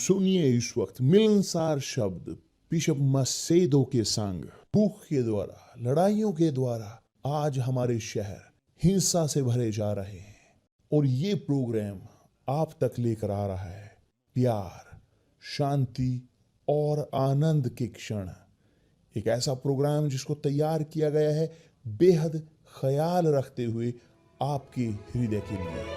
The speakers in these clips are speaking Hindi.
सुनिए इस वक्त मिलनसार शब्द बिशप मसेदो के संग। भूख के द्वारा, लड़ाइयों के द्वारा आज हमारे शहर हिंसा से भरे जा रहे हैं, और ये प्रोग्राम आप तक लेकर आ रहा है प्यार, शांति और आनंद के क्षण। एक ऐसा प्रोग्राम जिसको तैयार किया गया है बेहद ख्याल रखते हुए आपके हृदय के लिए।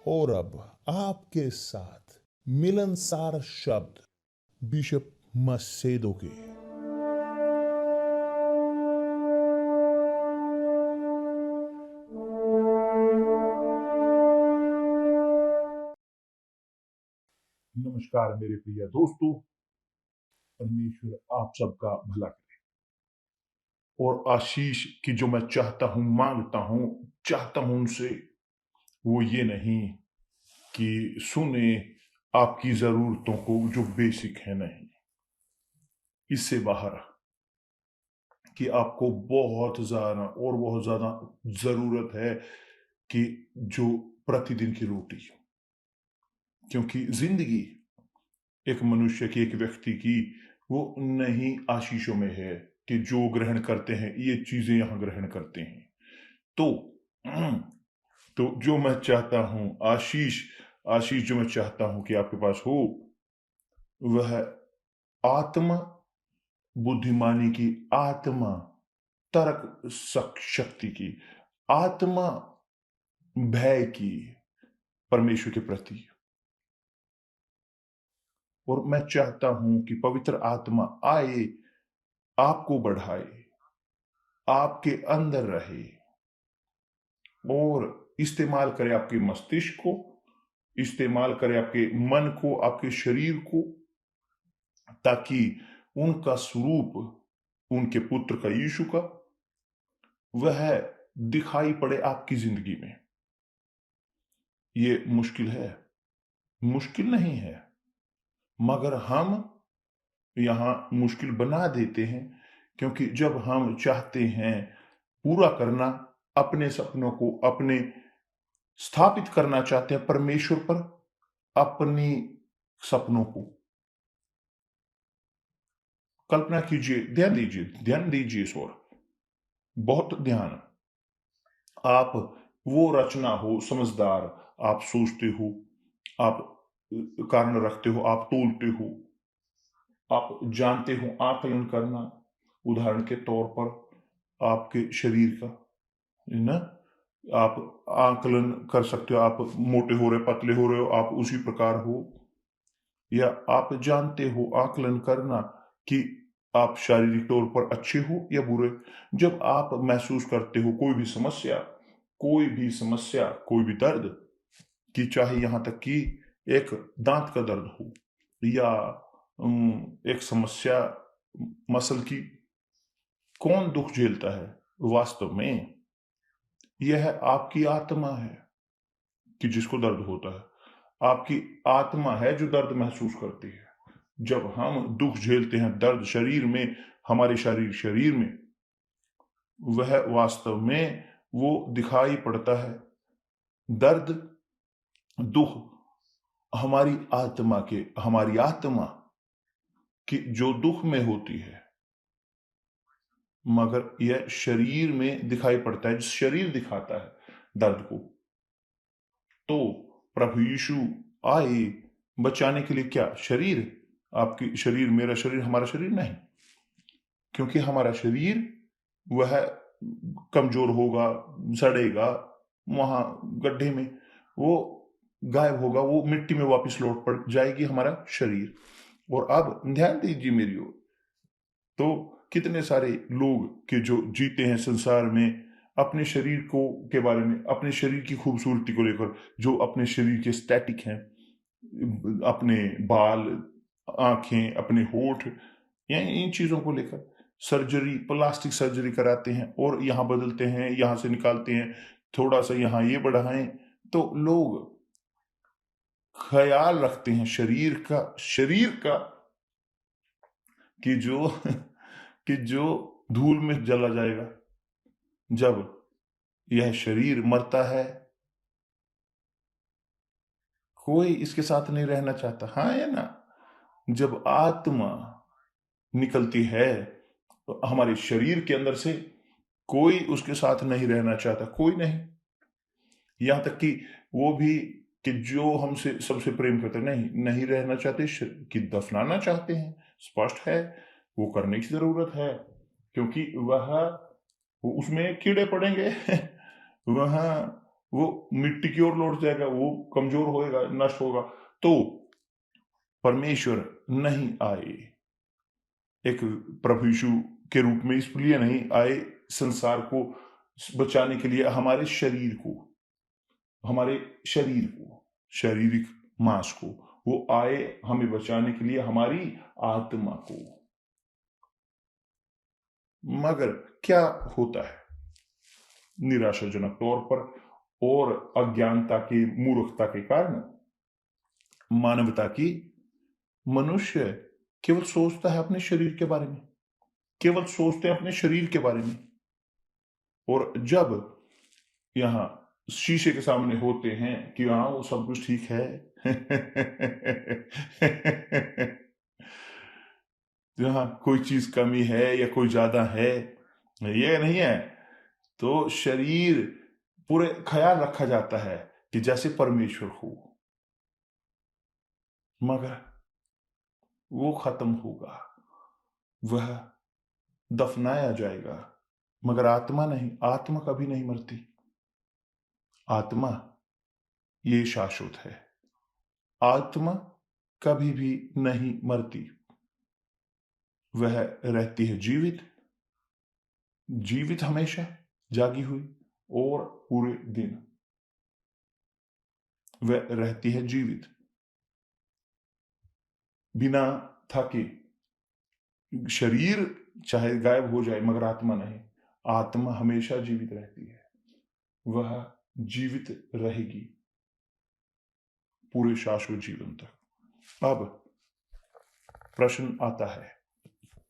और अब आपके साथ मिलनसार शब्द बिशप मसेदो के। नमस्कार मेरे प्रिय दोस्तों, परमेश्वर आप सबका भला करे। और आशीष की जो मैं मांगता हूं उनसे, वो ये नहीं कि सुने आपकी जरूरतों को जो बेसिक है, नहीं, इससे बाहर कि आपको बहुत ज्यादा जरूरत है कि जो प्रतिदिन की रोटी, क्योंकि जिंदगी एक मनुष्य की, एक व्यक्ति की, वो नहीं आशीषों में है कि जो ग्रहण करते हैं ये चीजें यहां ग्रहण करते हैं। तो जो मैं चाहता हूं, आशीष जो मैं चाहता हूं कि आपके पास हो, वह आत्मा बुद्धिमानी की, आत्मा तर्क शक्ति की, आत्मा भय की परमेश्वर के प्रति। और मैं चाहता हूं कि पवित्र आत्मा आए, आपको बढ़ाए, आपके अंदर रहे और इस्तेमाल करे आपके मस्तिष्क को, इस्तेमाल करे आपके मन को, आपके शरीर को, ताकि उनका स्वरूप, उनके पुत्र का, यीशु का, वह दिखाई पड़े आपकी जिंदगी में। ये मुश्किल है, मुश्किल नहीं है, मगर हम यहां मुश्किल बना देते हैं, क्योंकि जब हम चाहते हैं पूरा करना अपने सपनों को, अपने स्थापित करना चाहते हैं परमेश्वर पर अपनी सपनों को। कल्पना कीजिए, ध्यान दीजिए इस ओर, बहुत ध्यान। आप वो रचना हो, समझदार, आप सोचते हो, आप कारण रखते हो, आप तोलते हो, आप जानते हो आकलन करना। उदाहरण के तौर पर आपके शरीर का, है ना, आप आकलन कर सकते हो, आप मोटे हो रहे, पतले हो रहे हो, आप उसी प्रकार हो। या आप जानते हो आकलन करना कि आप शारीरिक तौर पर अच्छे हो या बुरे। जब आप महसूस करते हो कोई भी समस्या, कोई भी दर्द, कि चाहे यहां तक कि एक दांत का दर्द हो या एक समस्या मसल की, कौन दुख झेलता है? वास्तव में यह आपकी आत्मा है कि जिसको दर्द होता है। आपकी आत्मा है जो दर्द महसूस करती है। जब हम दुख झेलते हैं, दर्द शरीर में, हमारे शरीर में, वह वास्तव में वो दिखाई पड़ता है। दर्द, दुख हमारी आत्मा की जो दुख में होती है, मगर यह शरीर में दिखाई पड़ता है, शरीर दिखाता है दर्द को। तो प्रभु यीशु आए बचाने के लिए। क्या शरीर? आपकी शरीर, मेरा शरीर, हमारा शरीर नहीं, क्योंकि हमारा शरीर वह कमजोर होगा, सड़ेगा, वहां गड्ढे में वो गायब होगा, वो मिट्टी में वापस लौट पड़ जाएगी हमारा शरीर। और अब ध्यान दीजिए मेरी ओर, तो कितने सारे लोग के जो जीते हैं संसार में अपने शरीर को के बारे में, अपने शरीर की खूबसूरती को लेकर, जो अपने शरीर के स्टैटिक हैं, अपने बाल, आंखें, अपने होठ, या इन चीजों को लेकर सर्जरी, प्लास्टिक सर्जरी कराते हैं और यहां बदलते हैं, यहां से निकालते हैं, थोड़ा सा यहां ये बढ़ाएं। तो लोग ख्याल रखते हैं शरीर का कि जो धूल में जला जाएगा जब यह शरीर मरता है, कोई इसके साथ नहीं रहना चाहता। हाँ है ना, जब आत्मा निकलती है तो हमारे शरीर के अंदर से, कोई उसके साथ नहीं रहना चाहता, कोई नहीं। यहां तक कि वो भी कि जो हमसे सबसे प्रेम करते नहीं रहना चाहते, कि दफनाना चाहते हैं, स्पष्ट है, वो करने की जरूरत है, क्योंकि उसमें कीड़े पड़ेंगे वहां वो मिट्टी की ओर लौट जाएगा, वो कमजोर होएगा, नष्ट होगा। तो परमेश्वर नहीं आए एक प्रभु यीशु के रूप में, इसलिए नहीं आए संसार को बचाने के लिए, हमारे शरीर को, शारीरिक मांस को, वो आए हमें बचाने के लिए, हमारी आत्मा को। मगर क्या होता है, निराशाजनक तौर पर और अज्ञानता की, मूर्खता के कारण मनुष्य केवल सोचता है अपने शरीर के बारे में, केवल सोचते हैं अपने शरीर के बारे में। और जब यहां शीशे के सामने होते हैं कि हाँ वो सब कुछ ठीक है जहां कोई चीज कमी है या कोई ज्यादा है, ये नहीं है, तो शरीर पूरे ख्याल रखा जाता है कि जैसे परमेश्वर हो, मगर वो खत्म होगा, वह दफनाया जाएगा। मगर आत्मा नहीं, आत्मा कभी नहीं मरती। आत्मा ये शाश्वत है, आत्मा कभी भी नहीं मरती, वह रहती है जीवित हमेशा, जागी हुई, और पूरे दिन वह रहती है जीवित, बिना थके। शरीर चाहे गायब हो जाए मगर आत्मा नहीं, आत्मा हमेशा जीवित रहती है, वह जीवित रहेगी पूरे शाश्वत जीवन तक। अब प्रश्न आता है,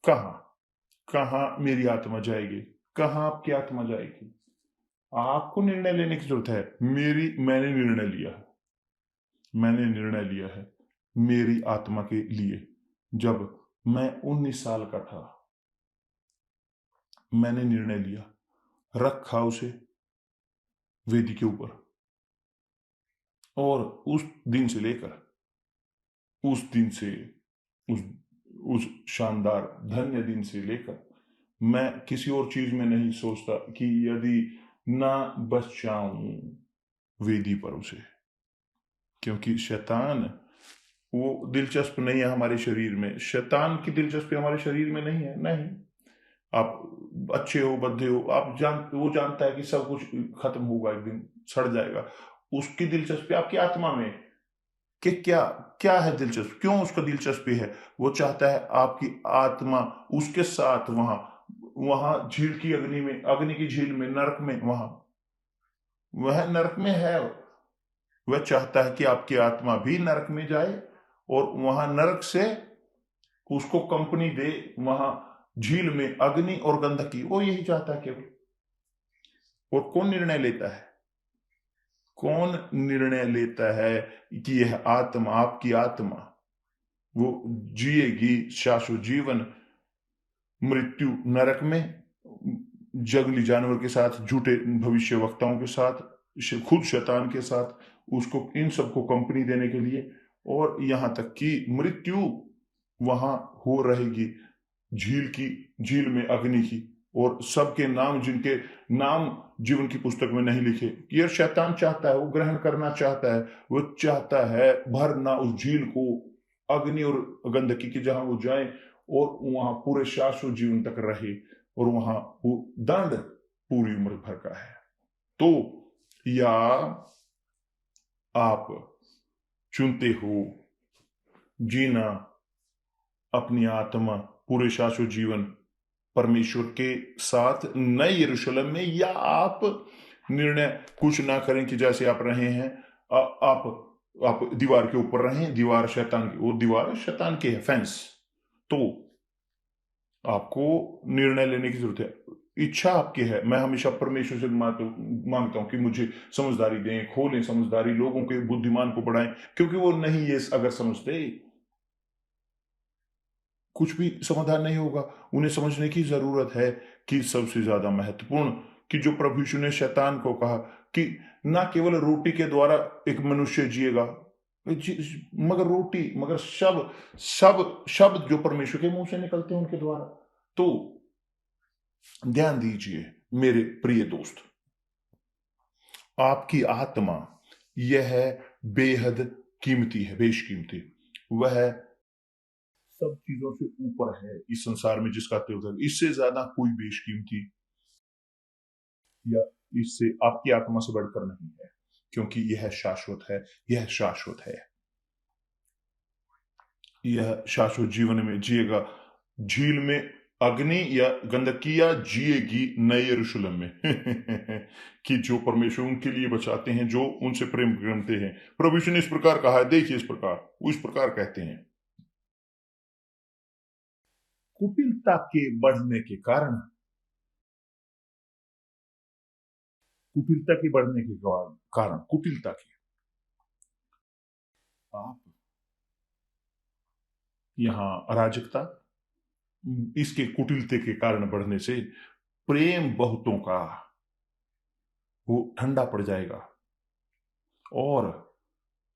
कहां मेरी आत्मा जाएगी, कहां आपकी आत्मा जाएगी? आपको निर्णय लेने की जरूरत है। मैंने निर्णय लिया है मेरी आत्मा के लिए। जब मैं 19 साल का था, मैंने निर्णय लिया, रखा उसे वेदी के ऊपर, और उस दिन से लेकर उस शानदार धन्य दिन से लेकर मैं किसी और चीज में नहीं सोचता कि यदि ना बच जाऊं वेदी पर उसे, क्योंकि शैतान वो दिलचस्प नहीं है हमारे शरीर में। शैतान की दिलचस्पी हमारे शरीर में नहीं है, नहीं। आप अच्छे हो, बद्धे हो, वो जानता है कि सब कुछ खत्म होगा, एक दिन सड़ जाएगा। उसकी दिलचस्पी आपकी आत्मा में, कि क्या है दिलचस्प, क्यों उसका दिलचस्पी है? वो चाहता है आपकी आत्मा उसके साथ वहां झील की अग्नि की झील में, नरक में, वह नरक में है। वह चाहता है कि आपकी आत्मा भी नरक में जाए और वहां नरक से उसको कंपनी दे, वहां झील में अग्नि और गंधकी, वो यही चाहता है केवल। और कौन निर्णय लेता है कि यह आत्मा, आपकी आत्मा, वो जिएगी शाश्वत जीवन, मृत्यु नरक में, जंगली जानवर के साथ, झूठे भविष्य वक्ताओं के साथ, खुद शैतान के साथ, उसको इन सबको कंपनी देने के लिए, और यहां तक कि मृत्यु वहां हो रहेगी झील में अग्नि की, और सबके नाम, जिनके नाम जीवन की पुस्तक में नहीं लिखे। ये शैतान चाहता है, वो ग्रहण करना चाहता है, वो चाहता है भरना उस झील को अग्नि और गंधकी की, जहां वो जाए और वहां पूरे शाश्वत जीवन तक रहे, और वहां वो दंड पूरी उम्र भर का है। तो या आप चुनते हो जीना अपनी आत्मा पूरे शाश्वत जीवन परमेश्वर के साथ नए यरूशलेम में, या आप निर्णय कुछ ना करें कि जैसे आप रहे हैं, आप दीवार के ऊपर रहें, दीवार शैतान की, वो दीवार शैतान की है, फेंस। तो आपको निर्णय लेने की जरूरत है। इच्छा आपकी है। मैं हमेशा परमेश्वर से मांगता हूं कि मुझे समझदारी दें, खोलें समझदारी, लोगों के बुद्धिमान को बढ़ाएं, क्योंकि वो नहीं ये अगर समझते कुछ भी समाधान नहीं होगा। उन्हें समझने की जरूरत है कि सबसे ज्यादा महत्वपूर्ण, कि जो प्रभु यीशु ने शैतान को कहा कि ना केवल रोटी के द्वारा एक मनुष्य जिएगा, मगर रोटी, मगर सब शब्द जो परमेश्वर के मुंह से निकलते हैं उनके द्वारा। तो ध्यान दीजिए मेरे प्रिय दोस्त, आपकी आत्मा यह बेहद कीमती है, बेशकीमती। वह सब चीजों से ऊपर है इस संसार में जिसका त्योहार, इससे ज्यादा कोई बेशकीमती या इससे आपकी आत्मा से बढ़कर नहीं है, क्योंकि यह शाश्वत है। यह शाश्वत है, यह शाश्वत जीवन में जिएगा। झील में अग्नि या गंदगी या जिएगी नए यरूशलेम में कि जो परमेश्वर उनके लिए बचाते हैं, जो उनसे प्रेम करते हैं। प्रभु यीशु ने इस प्रकार कहा है, देखिए इस प्रकार, वो इस प्रकार कहते हैं, कुटिलता के बढ़ने के कारण, कुटिलता के बढ़ने के कारण, कुटिलता के, आप यहां अराजकता, इसके कुटिलते के कारण बढ़ने से प्रेम बहुतों का वो ठंडा पड़ जाएगा। और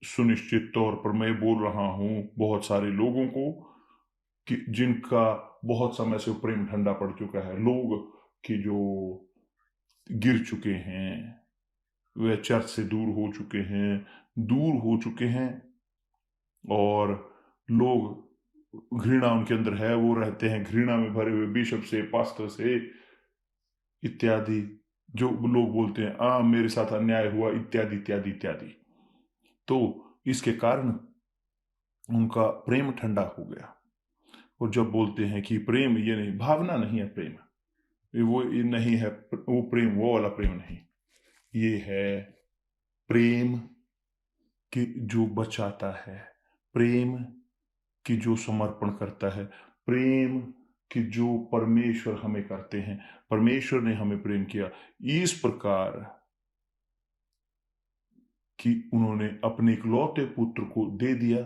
सुनिश्चित तौर पर मैं बोल रहा हूं बहुत सारे लोगों को कि जिनका बहुत समय से प्रेम ठंडा पड़ चुका है, लोग कि जो गिर चुके हैं, वे चर्च से दूर हो चुके हैं, और लोग घृणा उनके अंदर है, वो रहते हैं घृणा में भरे हुए बिशप से, पास्टर से इत्यादि। जो लोग बोलते हैं मेरे साथ अन्याय हुआ, इत्यादि इत्यादि इत्यादि। तो इसके कारण उनका प्रेम ठंडा हो गया। और जब बोलते हैं कि प्रेम ये नहीं, भावना नहीं है प्रेम, ये नहीं है वो प्रेम, वो वाला प्रेम नहीं, ये है प्रेम कि जो बचाता है, प्रेम कि जो समर्पण करता है, प्रेम कि जो परमेश्वर हमें करते हैं। परमेश्वर ने हमें प्रेम किया इस प्रकार कि उन्होंने अपने इकलौते पुत्र को दे दिया,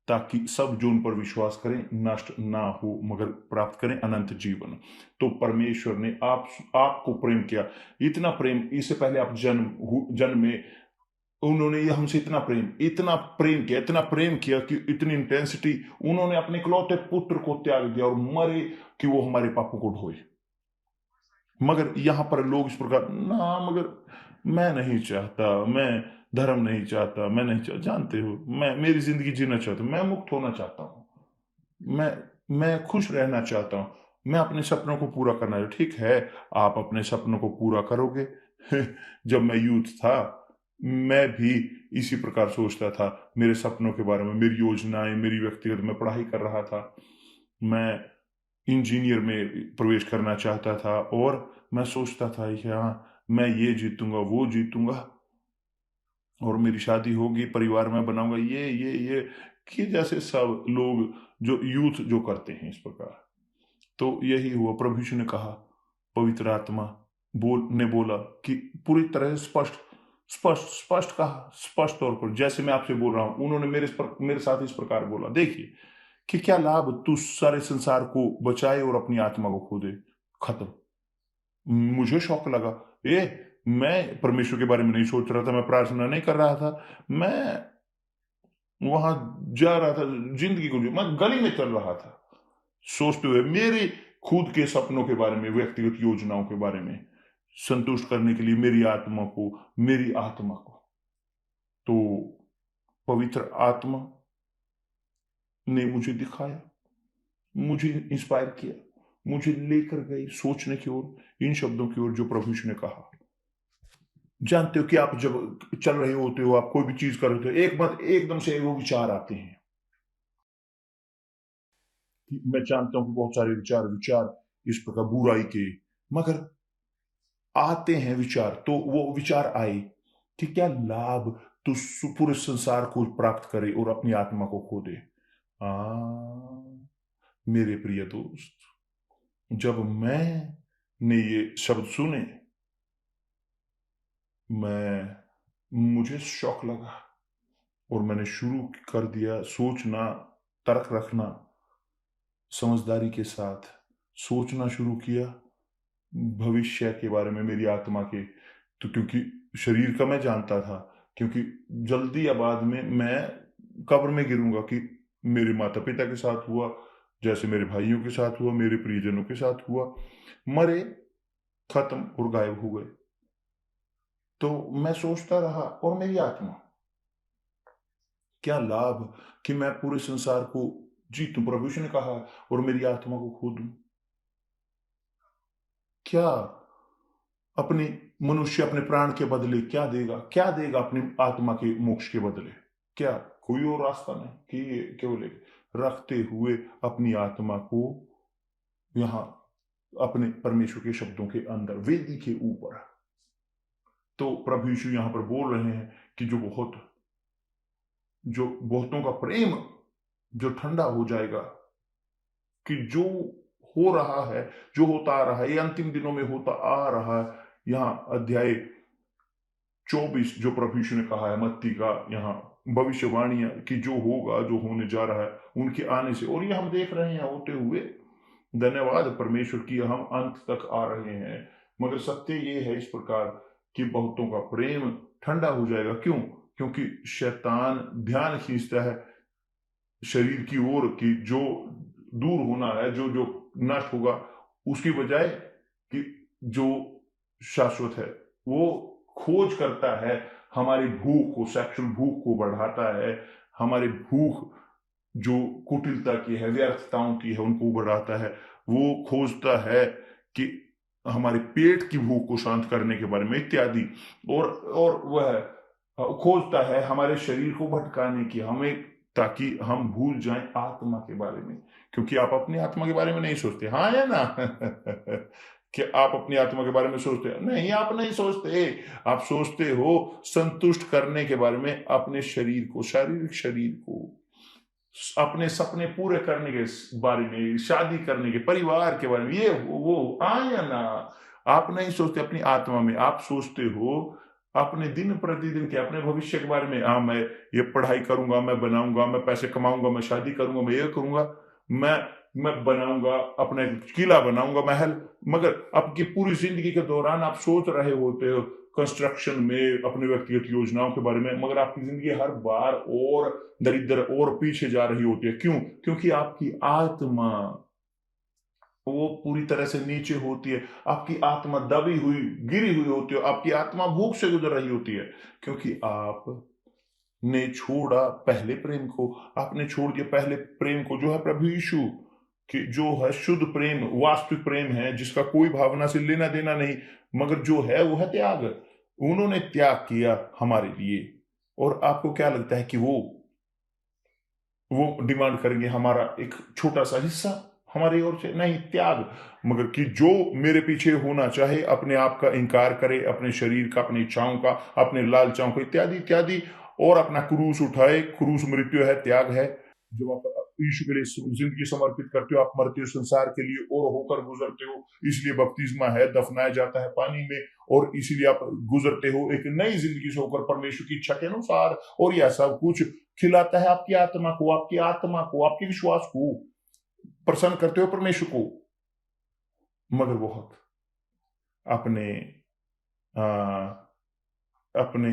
ताकि सब जो उन पर विश्वास करें नष्ट ना हो, मगर प्राप्त करें अनंत जीवन। तो परमेश्वर ने आपको प्रेम किया, इतना प्रेम, इससे पहले आप जन्म में उन्होंने ये हमसे इतना प्रेम किया कि इतनी इंटेंसिटी, उन्होंने अपने इकलौते पुत्र को त्याग दिया और मरे कि वो हमारे पापों को ढोए। मगर यहां पर लोग इस प्रकार ना, मगर मैं नहीं चाहता, मैं धर्म नहीं चाहता, मैं नहीं चाहता, जानते हो, मैं मेरी जिंदगी जीना चाहता हूं, मैं मुक्त होना चाहता हूं, मैं खुश रहना चाहता हूं, मैं अपने सपनों को पूरा करना है। ठीक है, आप अपने सपनों को पूरा करोगे। जब मैं यूथ था, मैं भी इसी प्रकार सोचता था, मेरे सपनों के बारे में, मेरी योजनाएं, मेरी व्यक्तिगत, मैं पढ़ाई कर रहा था, मैं इंजीनियर में प्रवेश करना चाहता था, और मैं सोचता था कि हाँ मैं ये जीतूंगा, वो जीतूंगा, और मेरी शादी होगी, परिवार में बनाऊंगा, ये कि जैसे सब लोग जो यूथ जो करते हैं इस प्रकार। तो यही हुआ। प्रभु यीशु ने कहा, पवित्र आत्मा ने बोला कि पूरी तरह से स्पष्ट कहा, स्पष्ट तौर पर, जैसे मैं आपसे बोल रहा हूं, उन्होंने मेरे साथ इस प्रकार बोला, देखिए कि क्या लाभ तू सारे संसार को बचाए और अपनी आत्मा को खो दे। खत्म। मुझे शौक लगा, मैं परमेश्वर के बारे में नहीं सोच रहा था, मैं प्रार्थना नहीं कर रहा था, मैं वहां जा रहा था, जिंदगी को मैं गली में चल रहा था, सोचते हुए मेरे खुद के सपनों के बारे में, व्यक्तिगत योजनाओं के बारे में, संतुष्ट करने के लिए मेरी आत्मा को। तो पवित्र आत्मा ने मुझे दिखाया, मुझे इंस्पायर किया, मुझे लेकर गई सोचने की ओर, इन शब्दों की ओर जो प्रभु यीशु ने कहा। जानते हो कि आप जब चल रहे होते हो, आप कोई भी चीज कर रहे हो, एकदम से वो विचार आते हैं। मैं जानता हूं कि बहुत सारे विचार इस प्रकार बुराई के, मगर आते हैं विचार, तो वो विचार आए कि क्या लाभ तू पूरे संसार को प्राप्त करे और अपनी आत्मा को खो दे। मेरे प्रिय दोस्त, जब मैं ने ये शब्द सुने, मुझे शौक लगा और मैंने शुरू कर दिया सोचना, तर्क रखना, समझदारी के साथ सोचना शुरू किया भविष्य के बारे में, मेरी आत्मा के। तो क्योंकि शरीर का मैं जानता था, क्योंकि जल्दी या बाद में मैं कब्र में गिरूंगा, कि मेरे माता पिता के साथ हुआ, जैसे मेरे भाइयों के साथ हुआ, मेरे परिजनों के साथ हुआ, मरे, खत्म और गायब हो गए। तो मैं सोचता रहा, और मेरी आत्मा, क्या लाभ कि मैं पूरे संसार को जीतूं, प्रभु यीशु ने कहा, और मेरी आत्मा को खो दूं। क्या अपनी मनुष्य अपने प्राण के बदले क्या देगा? क्या देगा अपनी आत्मा के मोक्ष के बदले? क्या कोई और रास्ता नहीं कि ये केवल रखते हुए अपनी आत्मा को यहां अपने परमेश्वर के शब्दों के अंदर, वेदी के ऊपर। तो प्रभु यीशु यहां पर बोल रहे हैं कि जो बहुतों का प्रेम जो ठंडा हो जाएगा, कि जो हो रहा है, जो होता आ रहा है, ये अंतिम दिनों में होता आ रहा है। यहाँ अध्याय 24 जो प्रभु यीशु ने कहा है मत्ती का, यहाँ भविष्यवाणियां कि जो होगा, जो होने जा रहा है उनके आने से, और ये हम देख रहे हैं होते हुए। धन्यवाद परमेश्वर की, हम अंत तक आ रहे हैं। मगर सत्य ये है इस प्रकार कि बहुतों का प्रेम ठंडा हो जाएगा। क्यों? क्योंकि शैतान ध्यान खींचता है शरीर की ओर, कि जो दूर होना है, जो जो नष्ट होगा, उसकी बजाय कि जो शाश्वत है, वो खोज करता है। हमारी भूख को, सेक्सुअल भूख को बढ़ाता है। हमारी भूख जो कुटिलता की है, व्यर्थताओं की है, उनको बढ़ाता है। वो खोजता है कि हमारे पेट की भूख को शांत करने के बारे में इत्यादि। और वह खोजता है हमारे शरीर को भटकाने की, हमें, ताकि हम भूल जाएं आत्मा के बारे में। क्योंकि आप अपनी आत्मा के बारे में नहीं सोचते, हाँ है ना? कि आप अपनी आत्मा के बारे में सोचते हैं? नहीं, आप नहीं सोचते। आप सोचते हो संतुष्ट करने के बारे में अपने शरीर को, शारीरिक शरीर को, अपने सपने पूरे करने के बारे में, शादी करने के, परिवार के बारे में, ये वो आया ना। आप नहीं सोचते अपनी आत्मा में। आप सोचते हो अपने दिन प्रतिदिन के, अपने भविष्य के बारे में। हाँ, मैं ये पढ़ाई करूंगा, मैं बनाऊंगा, मैं पैसे कमाऊंगा, मैं शादी करूंगा, मैं ये करूंगा, मैं बनाऊंगा, अपने किला बनाऊंगा, महल। मगर आपकी पूरी जिंदगी के दौरान आप सोच रहे होते हो कंस्ट्रक्शन में, अपने व्यक्तिगत योजनाओं के बारे में, मगर आपकी जिंदगी हर बार और दरिद्र और पीछे जा रही होती है। क्यों? क्योंकि आपकी आत्मा वो पूरी तरह से नीचे होती है। आपकी आत्मा दबी हुई, गिरी हुई होती है। आपकी आत्मा भूख से गुजर रही होती है, क्योंकि आप ने छोड़ा पहले प्रेम को। आपने छोड़ दिया पहले प्रेम को, जो है प्रभु यीशु, कि जो है शुद्ध प्रेम, वास्तविक प्रेम है, जिसका कोई भावना से लेना देना नहीं, मगर जो है वो है त्याग। उन्होंने त्याग किया हमारे लिए। और आपको क्या लगता है कि वो डिमांड करेंगे हमारा एक छोटा सा हिस्सा हमारी ओर से? नहीं, त्याग। मगर कि जो मेरे पीछे होना चाहे, अपने आप का इनकार करे, अपने शरीर का, अपनी इच्छाओं का, अपने लालचाओं का, इत्यादि इत्यादि, और अपना क्रूस उठाए। क्रूस मृत्यु है, त्याग है। जब आप यीशु के लिए जिंदगी समर्पित करते हो, आप मरते हो संसार के लिए और होकर गुजरते हो। इसलिए बपतिस्मा है, दफनाया जाता है पानी में, और इसीलिए आप गुजरते हो एक नई जिंदगी से होकर परमेश्वर की इच्छा के अनुसार। और यह सब कुछ खिलाता है आपकी आत्मा को, आपके विश्वास को, प्रसन्न करते हो परमेश्वर को। मगर बहुत अपने आ, अपने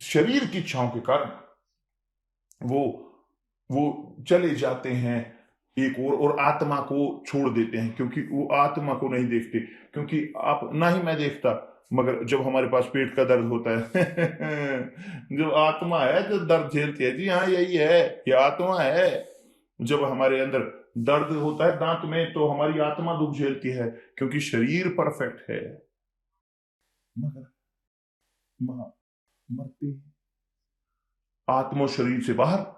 शरीर की इच्छाओं के कारण वो वो चले जाते हैं एक और आत्मा को छोड़ देते हैं। क्योंकि वो आत्मा को नहीं देखते। क्योंकि आप ना ही मैं देखता, मगर जब हमारे पास पेट का दर्द होता है जो आत्मा है जो दर्द झेलती है, जी हाँ, यही है, ये आत्मा है। जब हमारे अंदर दर्द होता है दांत में, तो हमारी आत्मा दुख झेलती है, क्योंकि शरीर परफेक्ट है, मगर मरते आत्मा शरीर से बाहर।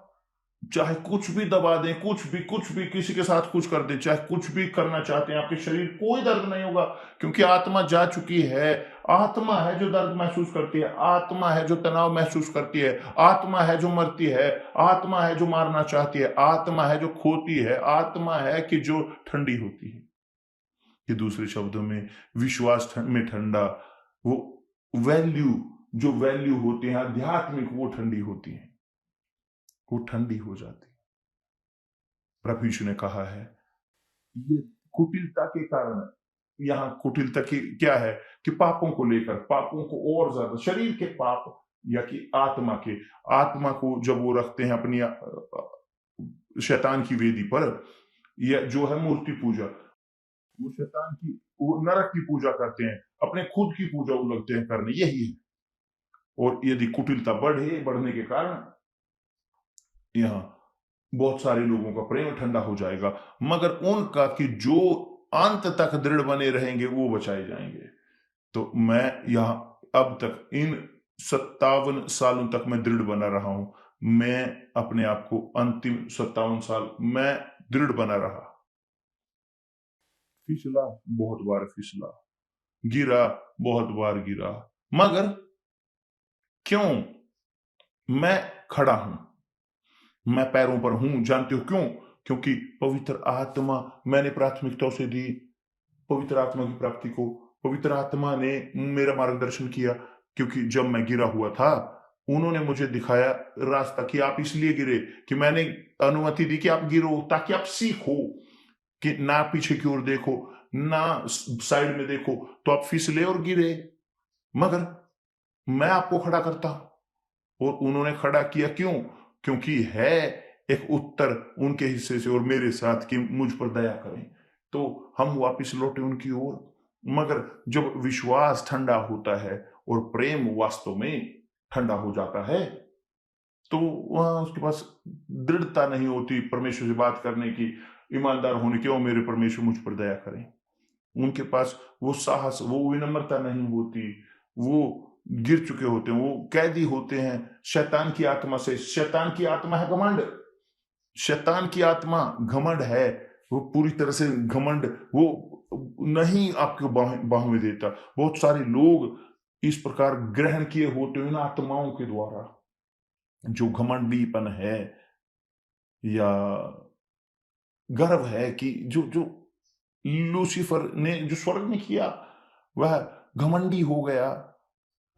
चाहे कुछ भी दबा दें, कुछ भी किसी के साथ कुछ कर दें, चाहे कुछ भी करना चाहते हैं, आपके शरीर कोई दर्द नहीं होगा, क्योंकि आत्मा जा चुकी है। आत्मा है जो दर्द महसूस करती है, आत्मा है जो तनाव महसूस करती है, आत्मा है जो मरती है, आत्मा है जो मारना चाहती है, आत्मा है जो खोती है, आत्मा है कि जो ठंडी होती है। कि दूसरे शब्दों में विश्वास में ठंडा, वो वैल्यू, जो वैल्यू होती है आध्यात्मिक, वो ठंडी होती है, वो ठंडी हो जाती है। प्रभु यीशु ने कहा है ये कुटिलता के कारण, यहां कुटिलता की क्या है कि पापों को लेकर, पापों को और ज्यादा, शरीर के पाप या कि आत्मा के, आत्मा को जब वो रखते हैं अपनी शैतान की वेदी पर, या जो है मूर्ति पूजा, वो शैतान की, वो नरक की पूजा करते हैं, अपने खुद की पूजा वो लगते हैं करने, यही है। और यदि कुटिलता बढ़ने के कारण यहाँ बहुत सारे लोगों का प्रेम ठंडा हो जाएगा, मगर उनका कि जो अंत तक दृढ़ बने रहेंगे वो बचाए जाएंगे। तो मैं यहाँ अब तक इन 57 सालों तक मैं दृढ़ बना रहा हूं, मैं अपने आप को अंतिम 57 साल मैं दृढ़ बना रहा। फिसला बहुत बार, फिसला, गिरा बहुत बार गिरा, मगर क्यों मैं खड़ा हूं, मैं पैरों पर हूं। जानते हो क्यों? क्योंकि पवित्र आत्मा मैंने प्राथमिकता से दी, पवित्र आत्मा की प्राप्ति को। पवित्र आत्मा ने मेरा मार्गदर्शन किया, क्योंकि जब मैं गिरा हुआ था उन्होंने मुझे दिखाया रास्ता कि आप इसलिए गिरे, कि मैंने अनुमति दी कि आप गिरो ताकि आप सीखो कि ना पीछे की ओर देखो, ना साइड में देखो, तो आप फिसले और गिरे। मगर मैं आपको खड़ा करता हूं, और उन्होंने खड़ा किया। क्यों? क्योंकि है एक उत्तर उनके हिस्से से और मेरे साथ कि मुझ पर दया करें, तो हम वापस लौटे उनकी ओर। मगर जब विश्वास ठंडा होता है और प्रेम वास्तव में ठंडा हो जाता है, तो वहां उसके पास दृढ़ता नहीं होती परमेश्वर से बात करने की, ईमानदार होने की, और मेरे परमेश्वर मुझ पर दया करें। उनके पास वो साहस, वो विनम्रता नहीं होती, वो गिर चुके होते हैं, वो कैदी होते हैं शैतान की आत्मा से। शैतान की आत्मा है घमंड, शैतान की आत्मा घमंड है, वो पूरी तरह से घमंड, वो नहीं आपको बाहों में देता। बहुत सारे लोग इस प्रकार ग्रहण किए होते हैं इन आत्माओं के द्वारा, जो घमंडीपन है या गर्व है, कि जो जो लूसीफर ने जो स्वर्ग में किया, वह घमंडी हो गया,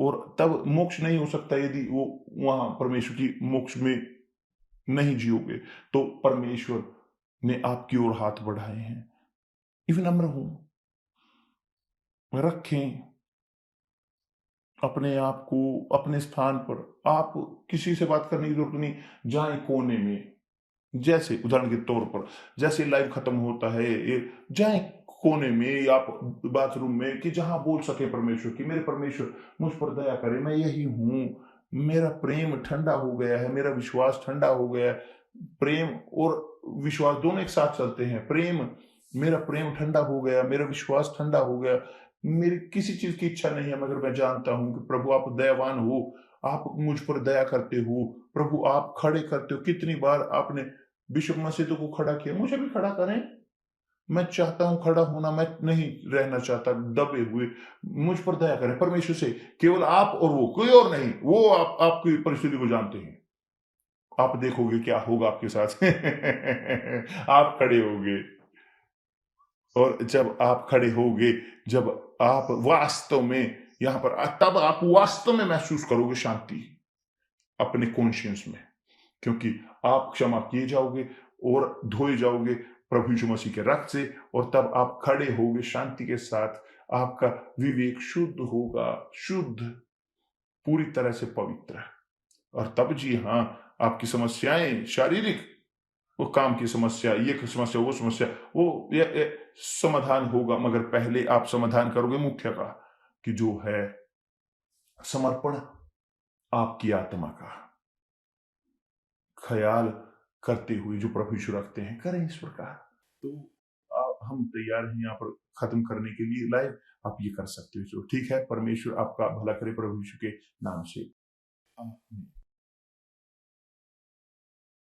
और तब मोक्ष नहीं हो सकता यदि वो वहां परमेश्वर की मोक्ष में नहीं जियोगे। तो परमेश्वर ने आपकी ओर हाथ बढ़ाए हैं। विनम्र हूं, रखें अपने आप को अपने स्थान पर। आप किसी से बात करने की जरूरत नहीं, जाए कोने में, जैसे उदाहरण के तौर पर जैसे लाइव खत्म होता है, जाए कोने में या आप बाथरूम में, कि जहां बोल सके परमेश्वर की मेरे परमेश्वर मुझ पर दया करे, मैं यही हूं, मेरा प्रेम ठंडा हो गया है, मेरा विश्वास ठंडा हो गया है। प्रेम और विश्वास दोनों एक साथ चलते हैं। प्रेम, मेरा प्रेम ठंडा हो गया, मेरा विश्वास ठंडा हो गया, मेरी किसी चीज की इच्छा नहीं है, मगर मैं जानता हूं कि प्रभु आप दयावान हो, आप मुझ पर दया करते हो, प्रभु आप खड़े करते हो। कितनी बार आपने बिशप मसीह को खड़ा किया, मुझे भी खड़ा करें, मैं चाहता हूं खड़ा होना, मैं नहीं रहना चाहता दबे हुए, मुझ पर दया करें परमेश्वर से। केवल आप और वो, कोई और नहीं, वो आपकी परिस्थिति को जानते हैं। आप देखोगे क्या होगा आपके साथ आप खड़े होगे, और जब आप खड़े होगे, जब आप वास्तव में यहां पर, तब आप वास्तव में महसूस करोगे शांति अपने कॉन्शियंस में, क्योंकि आप क्षमा किए जाओगे और धोए जाओगे प्रभु यीशु मसीह के रक्त से, और तब आप खड़े होगे शांति के साथ। आपका विवेक शुद्ध होगा, शुद्ध, पूरी तरह से पवित्र। और तब जी हाँ, आपकी समस्याएं शारीरिक, वो काम की समस्या, ये समस्या, वो समस्या, वो ये समाधान होगा। मगर पहले आप समाधान करोगे मुख्य का, कि जो है समर्पण आपकी आत्मा का ख्याल करते हुए जो प्रभु यीशु रखते हैं, करें इस प्रकार। तो हम तैयार हैं यहाँ पर खत्म करने के लिए लाइव, आप ये कर सकते हो। ठीक है, परमेश्वर आपका भला करे प्रभु यीशु के नाम से, आमीन।